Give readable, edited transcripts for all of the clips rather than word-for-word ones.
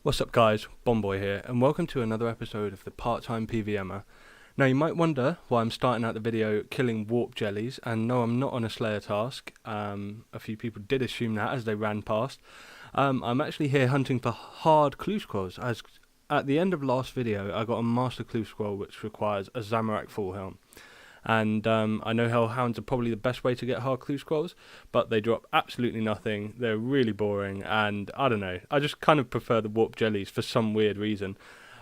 What's up guys, Bomboy here, and welcome to another episode of the Time PVMer. Now you might wonder why I'm starting out the video killing warp jellies, and no, I'm not on a slayer task. A few people did assume that as they ran past. I'm actually here hunting for hard clue scrolls, as at the end of last video I got a master clue scroll which requires a Zamorak full helm. And I know hellhounds are probably the best way to get hard clue scrolls, but they drop absolutely nothing. They're really boring, and I don't know, I just kind of prefer the warp jellies for some weird reason.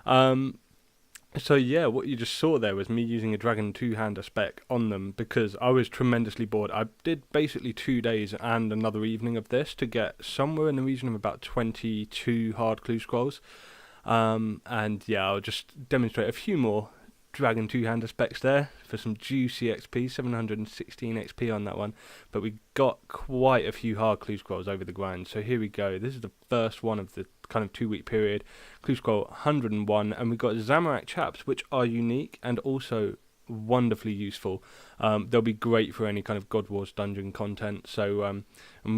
So yeah, what you just saw there was me using a dragon two-hander spec on them because I was tremendously bored. I did basically 2 days and another evening of this to get somewhere in the region of about 22 hard clue scrolls. And yeah, I'll just demonstrate a few more dragon two-hander specs there for some juicy XP, 716 XP on that one, but we got quite a few hard clue scrolls over the grind. So here we go, this is the first one of the kind of 2 week period, clue scroll 101, and we've got Zamorak chaps which are unique and also wonderfully useful. They'll be great for any kind of God Wars dungeon content, so I'm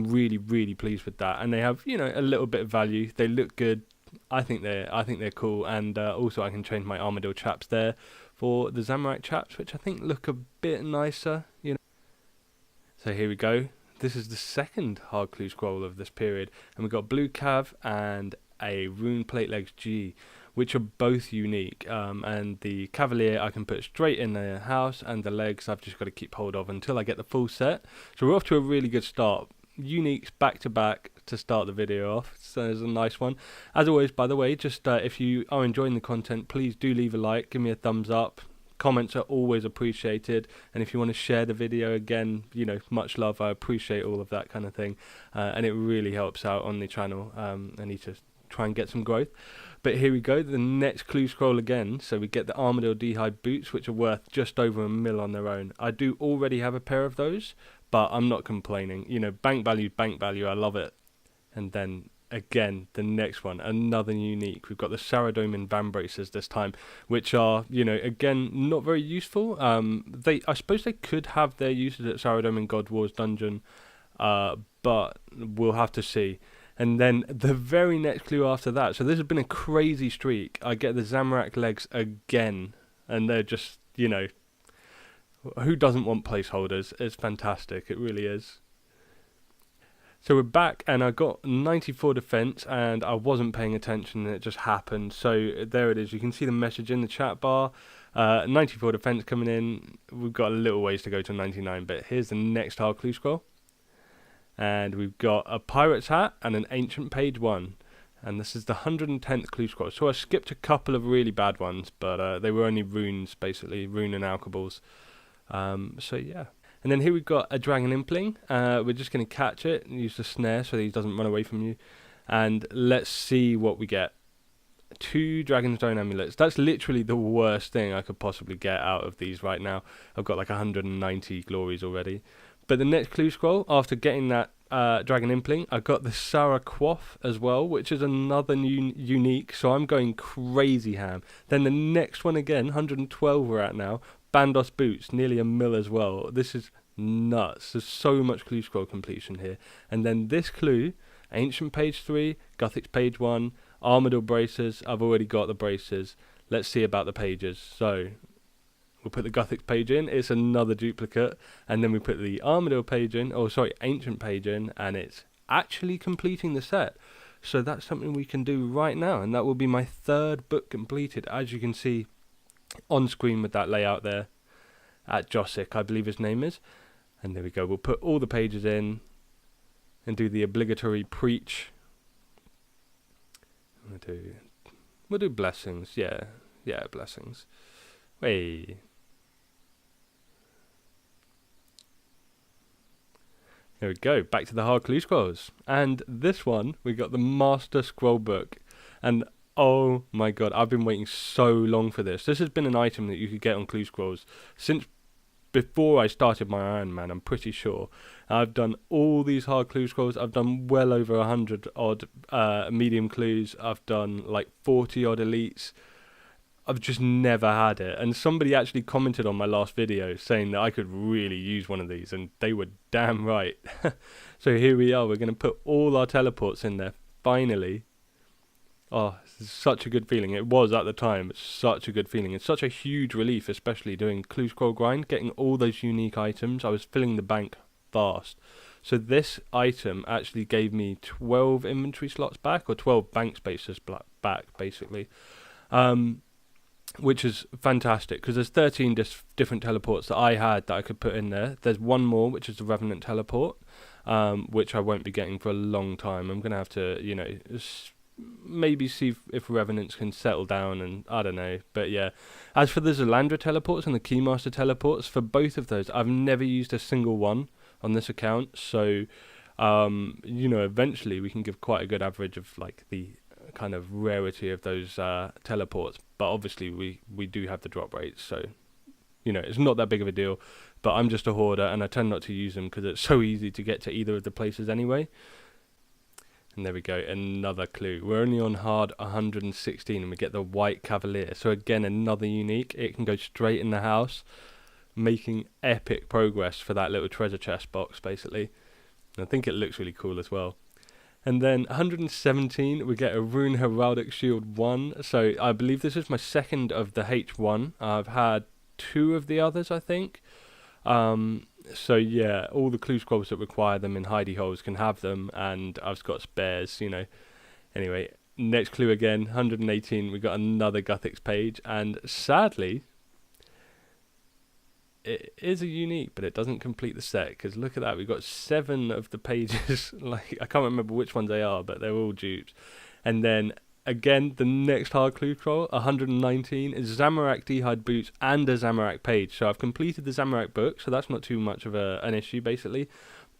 really pleased with that, and they have, you know, a little bit of value. They look good. I think they're cool, and also I can change my Armadyl chaps there for the Zamorak chaps, which I think look a bit nicer, you know. So here we go. This is the second hard clue scroll of this period, and we've got blue cav and a rune Platelegs G, which are both unique. And the cavalier I can put straight in the house, and the legs I've just got to keep hold of until I get the full set. So we're off to a really good start. Uniques back to back to start the video off, so there's a nice one. As always, by the way, just if you are enjoying the content, please do leave a like, give me a thumbs up. Comments are always appreciated, and if you want to share the video, again, you know, much love. I appreciate all of that kind of thing, and it really helps out on the channel. I need to try and get some growth. But here we go, the next clue scroll again. So we get the Armadyl D-hide boots, which are worth just over £1 mil on their own. I do already have a pair of those, but I'm not complaining. You know, bank value, I love it. And then again, the next one, another unique. We've got the Saradomin van braces this time, which are, you know, again, not very useful. I suppose they could have their uses at Saradomin God Wars dungeon, but we'll have to see. And then the very next clue after that, so this has been a crazy streak. I get the Zamorak legs again, and they're just, you know, who doesn't want placeholders? It's fantastic, it really is. So we're back, and I got 94 defense, and I wasn't paying attention, and it just happened. So there it is, you can see the message in the chat bar. 94 defense coming in. We've got a little ways to go to 99, but here's the next hard clue scroll. And we've got a pirate's hat and an ancient page 1, and this is the 110th clue scroll. So I skipped a couple of really bad ones, but they were only runes, basically rune and alkaballs. So yeah, and then here we've got a dragon impling. We're just going to catch it and use the snare so that he doesn't run away from you, and let's see what we get. 2 dragon stone amulets. That's literally the worst thing I could possibly get out of these right now. I've got like 190 glories already. But the next clue scroll, after getting that dragon impling, I got the Sarah Quaff as well, which is another unique, so I'm going crazy ham. Then the next one again, 112 we're at now, Bandos boots, nearly £1 mil as well. This is nuts. There's so much clue scroll completion here. And then this clue, ancient page 3, Gothic's page 1, Armadyl braces. I've already got the braces. Let's see about the pages. So we'll put the Gothic's page in, it's another duplicate, and then we put the Armadyl page in, ancient page in, and it's actually completing the set. So that's something we can do right now, and that will be my 3rd book completed, as you can see on screen with that layout there, at Josic, I believe his name is. And there we go, we'll put all the pages in, and do the obligatory preach. We'll do blessings, yeah, blessings. Hey. There we go, back to the hard clue scrolls. And this one, we got the Master Scroll Book. And oh my god, I've been waiting so long for this. This has been an item that you could get on clue scrolls since before I started my Iron Man, I'm pretty sure. I've done all these hard clue scrolls. I've done well over 100 odd medium clues. I've done like 40 odd elites. I've just never had it, and somebody actually commented on my last video saying that I could really use one of these, and they were damn right. So here we are, we're going to put all our teleports in there finally, Oh, it's such a good feeling. It was at the time. It's such a good feeling. It's such a huge relief, especially doing clue scroll grind, getting all those unique items. I was filling the bank fast. So this item actually gave me 12 inventory slots back, or 12 bank spaces back, basically. Which is fantastic, because there's 13 different teleports that I had that I could put in there. There's one more, which is the Revenant teleport, which I won't be getting for a long time. I'm going to have to, you know, maybe see if Revenants can settle down, and I don't know. But yeah, as for the Zalandra teleports and the Keymaster teleports, for both of those, I've never used a single one on this account. So, you know, eventually we can give quite a good average of like the kind of rarity of those teleports. But obviously we do have the drop rates, so you know, it's not that big of a deal. But I'm just a hoarder, and I tend not to use them because it's so easy to get to either of the places anyway. And there we go, another clue. We're only on hard 116 and we get the White Cavalier. So again, another unique. It can go straight in the house, making epic progress for that little treasure chest box, basically. And I think it looks really cool as well. And then 117, we get a Rune Heraldic Shield 1. So I believe this is my second of the H1. I've had 2 of the others, I think. So yeah, all the clue scrolls that require them in hidey holes can have them, and I've got spares, you know. Anyway, next clue again, 118, we got another Guthix page, and sadly, it is a unique, but it doesn't complete the set, because look at that, we've got 7 of the pages, like, I can't remember which ones they are, but they're all dupes. And then again, the next hard clue scroll, 119, is Zamorak D'hide boots and a Zamorak page. So I've completed the Zamorak book, so that's not too much of an issue, basically.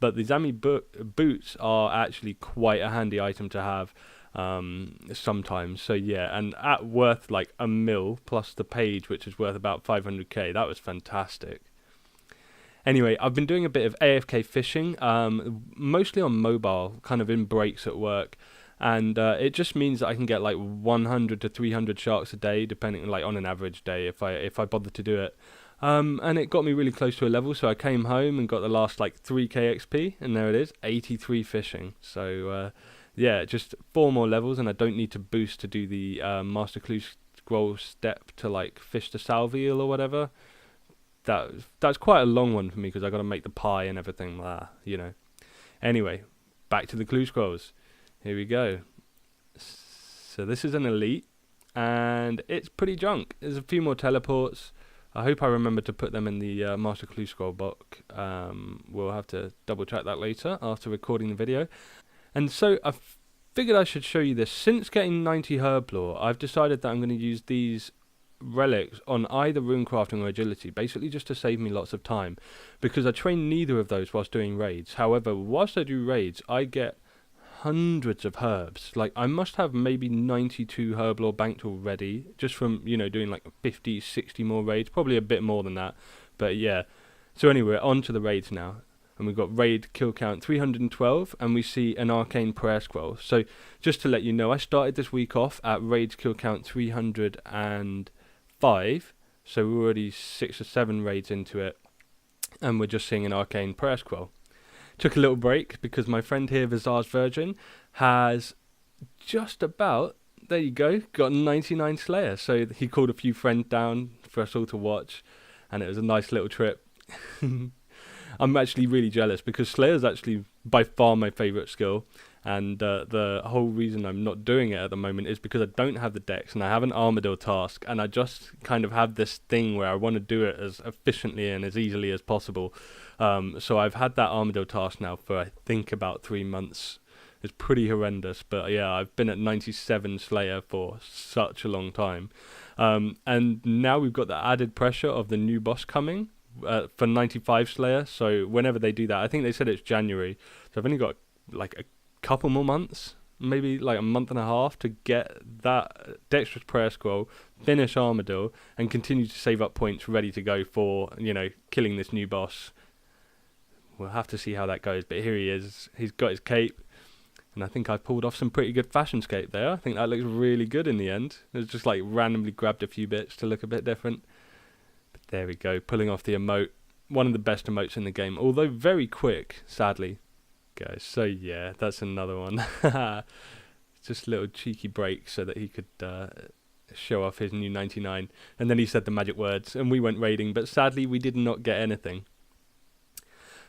But the Zami boots are actually quite a handy item to have sometimes. So yeah, and at worth like a mil, plus the page, which is worth about 500k, that was fantastic. Anyway, I've been doing a bit of AFK fishing, mostly on mobile, kind of in breaks at work. And it just means that I can get like 100 to 300 sharks a day, depending like on an average day, if I bother to do it. And it got me really close to a level, so I came home and got the last like 3k XP, and there it is, 83 fishing. So yeah, just 4 more levels, and I don't need to boost to do the Master Clue Scroll step to like fish the salveal or whatever. That's quite a long one for me, because I got to make the pie and everything, you know. Anyway, back to the clue scrolls. Here we go. So this is an elite, and it's pretty junk. There's a few more teleports. I hope I remember to put them in the Master Clue Scroll book. We'll have to double check that later after recording the video. And so I figured I should show you this. Since getting 90 Herb Lore, I've decided that I'm going to use these relics on either runecrafting or agility, basically just to save me lots of time, because I train neither of those whilst doing raids. However, whilst I do raids, I get hundreds of herbs. Like, I must have maybe 92 herb lore banked already, just from, you know, doing like 50, 60 more raids, probably a bit more than that, but yeah. So anyway, on to the raids now, and we've got raid kill count 312, and we see an arcane prayer scroll. So just to let you know, I started this week off at raid kill count 305, so we're already 6 or 7 raids into it, and we're just seeing an arcane prayer scroll. Took a little break because my friend here, Visage Virgin, has just about, there you go, got 99 Slayer. So he called a few friends down for us all to watch, and it was a nice little trip. I'm actually really jealous, because Slayer is actually by far my favourite skill, and the whole reason I'm not doing it at the moment is because I don't have the dex, and I have an Armadyl task, and I just kind of have this thing where I want to do it as efficiently and as easily as possible. So I've had that Armadyl task now for I think about 3 months. It's pretty horrendous, but yeah, I've been at 97 Slayer for such a long time. And now we've got the added pressure of the new boss coming for 95 Slayer. So whenever they do that, I think they said it's January. So I've only got like a couple more months, maybe like a month and a half, to get that Dexterous Prayer Scroll, finish Armadyl, and continue to save up points ready to go for, you know, killing this new boss. We'll have to see how that goes, but here he is. He's got his cape, and I think I pulled off some pretty good fashion scape there. I think that looks really good in the end. It was just like randomly grabbed a few bits to look a bit different. But there we go, pulling off the emote. One of the best emotes in the game, although very quick, sadly. Guys, so yeah, that's another one. just a little cheeky break so that he could show off his new 99. And then he said the magic words, and we went raiding, but sadly we did not get anything.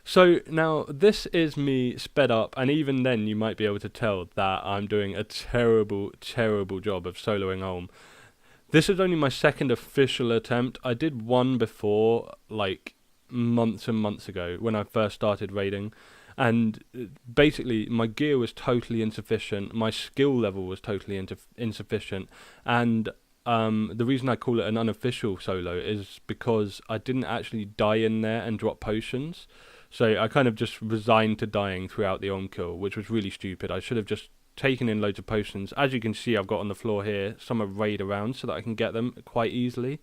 So now this is me sped up, and even then you might be able to tell that I'm doing a terrible job of soloing home. This is only my second official attempt. I did one before, like months and months ago when I first started raiding, and basically my gear was totally insufficient, my skill level was totally insufficient, and the reason I call it an unofficial solo is because I didn't actually die in there and drop potions. So I kind of just resigned to dying throughout the on-kill, which was really stupid. I should have just taken in loads of potions. As you can see, I've got on the floor here some are raid around so that I can get them quite easily.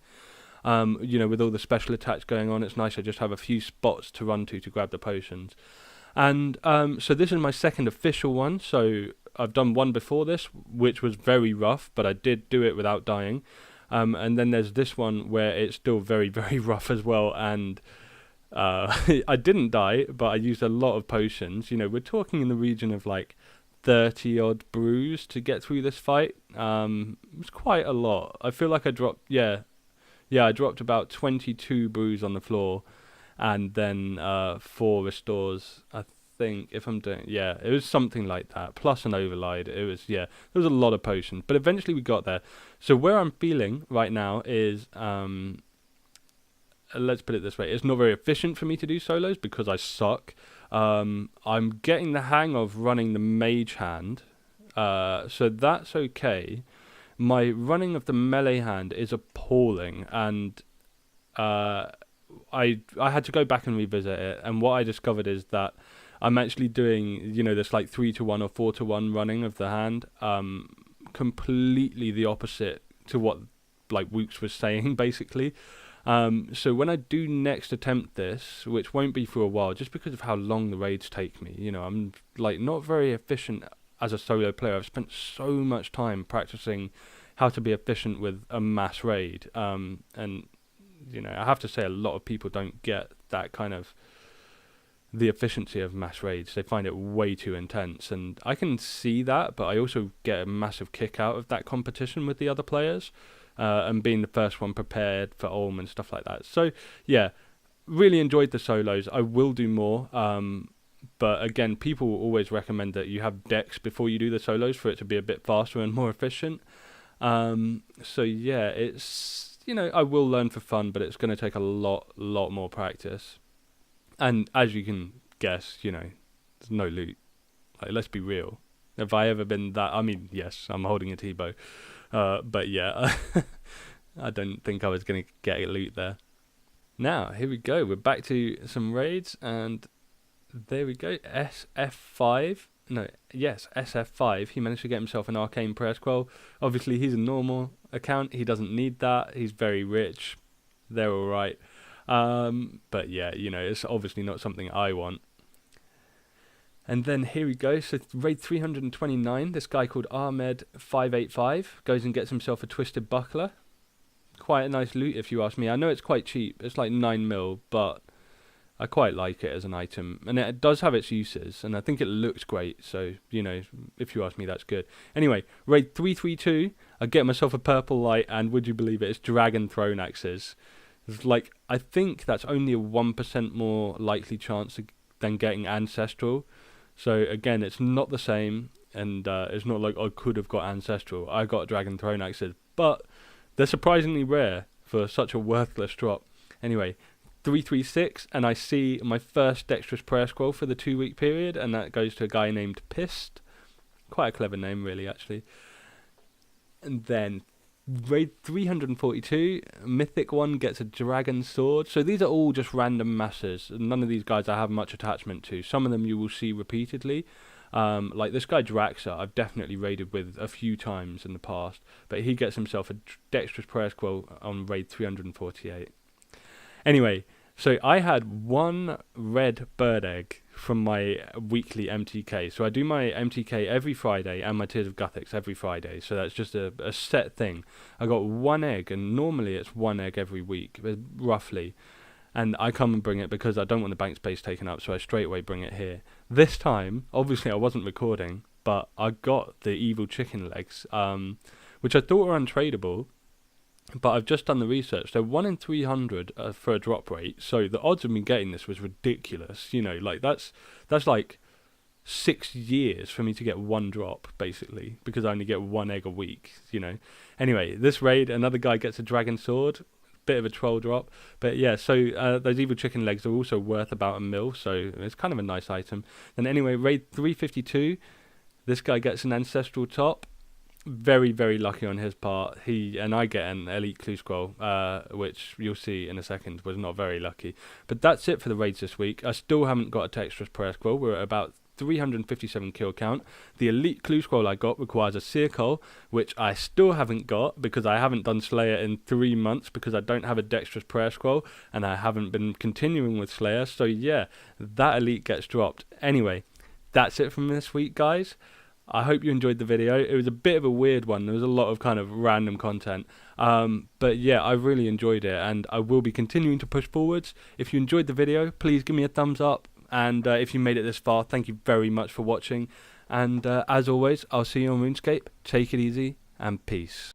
You know, with all the special attacks going on, it's nice I just have a few spots to run to grab the potions. And so this is my second official one. So I've done one before this, which was very rough, but I did do it without dying. And then there's this one where it's still very rough as well, and I didn't die, but I used a lot of potions. You know, we're talking in the region of like 30 odd brews to get through this fight. It was quite a lot. I feel like I dropped, I dropped about 22 brews on the floor, and then 4 restores, I think, if I'm doing, it was something like that, plus an override. It was, there was a lot of potions, but eventually we got there. So where I'm feeling right now is, let's put it this way, it's not very efficient for me to do solos because I suck. I'm getting the hang of running the mage hand, so that's okay. My running of the melee hand is appalling, and I had to go back and revisit it, and what I discovered is that I'm actually doing, you know, this like 3-to-1 or 4-to-1 running of the hand, completely the opposite to what like Wooks was saying, basically. So when I do next attempt this, which won't be for a while, just because of how long the raids take me, you know, I'm like not very efficient as a solo player. I've spent so much time practicing how to be efficient with a mass raid, and you know, I have to say a lot of people don't get that kind of the efficiency of mass raids. They find it way too intense, and I can see that, but I also get a massive kick out of that competition with the other players. And being the first one prepared for Ulm and stuff like that. So, yeah, really enjoyed the solos. I will do more. But again, people will always recommend that you have decks before you do the solos for it to be a bit faster and more efficient. So, yeah, it's, you know, I will learn for fun, but it's going to take a lot more practice. And as you can guess, you know, there's no loot. Like, let's be real. Have I ever been that? I mean, yes, I'm holding a T-bow. But yeah, I don't think I was going to get a loot there. Now, here we go. We're back to some raids, and there we go. SF5. He managed to get himself an Arcane Prayer Scroll. Obviously, he's a normal account. He doesn't need that. He's very rich. They're all right. But yeah, you know, it's obviously not something I want. And then here we go, so raid 329, this guy called Armadyl 585 goes and gets himself a Twisted Buckler. Quite a nice loot if you ask me. I know it's quite cheap, it's like 9 mil, but I quite like it as an item. And it does have its uses, and I think it looks great, so, you know, if you ask me, that's good. Anyway, raid 332, I get myself a purple light, and would you believe it, it's Dragon Thrownaxes. It's like, I think that's only a 1% more likely chance than getting Ancestral. So again, it's not the same, and it's not like I could have got Ancestral. I got Dragon Thrownaxes, but they're surprisingly rare for such a worthless drop. Anyway, 336, and I see my first Dexterous Prayer Scroll for the 2-week period, and that goes to a guy named Pissed. Quite a clever name, really, actually. And then raid 342, Mythic 1 gets a Dragon Sword. So these are all just random masses. None of these guys I have much attachment to. Some of them you will see repeatedly. Like this guy Draxa, I've definitely raided with a few times in the past. But he gets himself a Dexterous Prayer Scroll on raid 348. Anyway, so I had 1 red bird egg from my weekly MTK. So I do my MTK every Friday and my Tears of Guthix every Friday. So that's just a set thing. I got 1 egg, and normally it's 1 egg every week, roughly. And I come and bring it because I don't want the bank space taken up, so I straight away bring it here. This time, obviously I wasn't recording, but I got the evil chicken legs, which I thought were untradeable. But I've just done the research. They're 1 in 300 for a drop rate. So the odds of me getting this was ridiculous. You know, like that's like 6 years for me to get one drop, basically, because I only get one egg a week, you know. Anyway, this raid, another guy gets a dragon sword, bit of a troll drop. But yeah, so those evil chicken legs are also worth about a mil, so it's kind of a nice item. Then anyway, raid 352, this guy gets an ancestral top. Very, very lucky on his part. I get an elite clue scroll, which you'll see in a second was not very lucky. But that's it for the raids this week. I still haven't got a Texturous prayer scroll. We're at about 357 kill count. The elite clue scroll I got requires a Seercol, which I still haven't got because I haven't done Slayer in 3 months because I don't have a Dexterous prayer scroll and I haven't been continuing with Slayer. So yeah, that elite gets dropped. Anyway, that's it from this week, guys. I hope you enjoyed the video. It was a bit of a weird one. There was a lot of kind of random content. But yeah, I really enjoyed it, and I will be continuing to push forwards. If you enjoyed the video, please give me a thumbs up. And if you made it this far, thank you very much for watching. And as always, I'll see you on RuneScape. Take it easy, and peace.